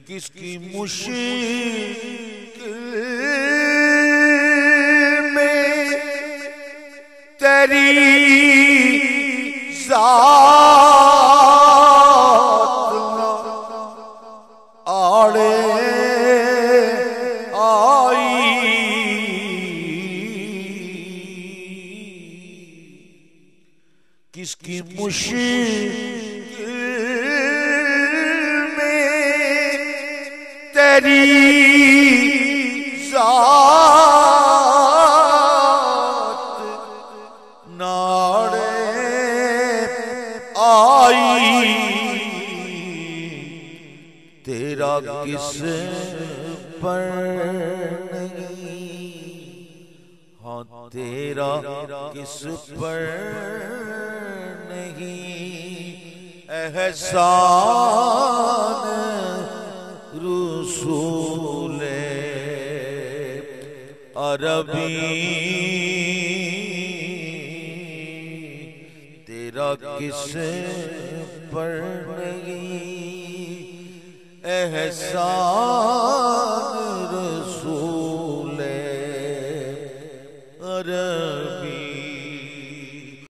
किसकी मुश्किल में तेरी ज़ात आड़े आई, किसकी मुश्किल में तेरी ज़ात नाड़े आई, तेरा किस पर नहीं, हाँ तेरा किस पर नहीं एहसान रसूले अरबी, तेरा किस पर नहीं एहसान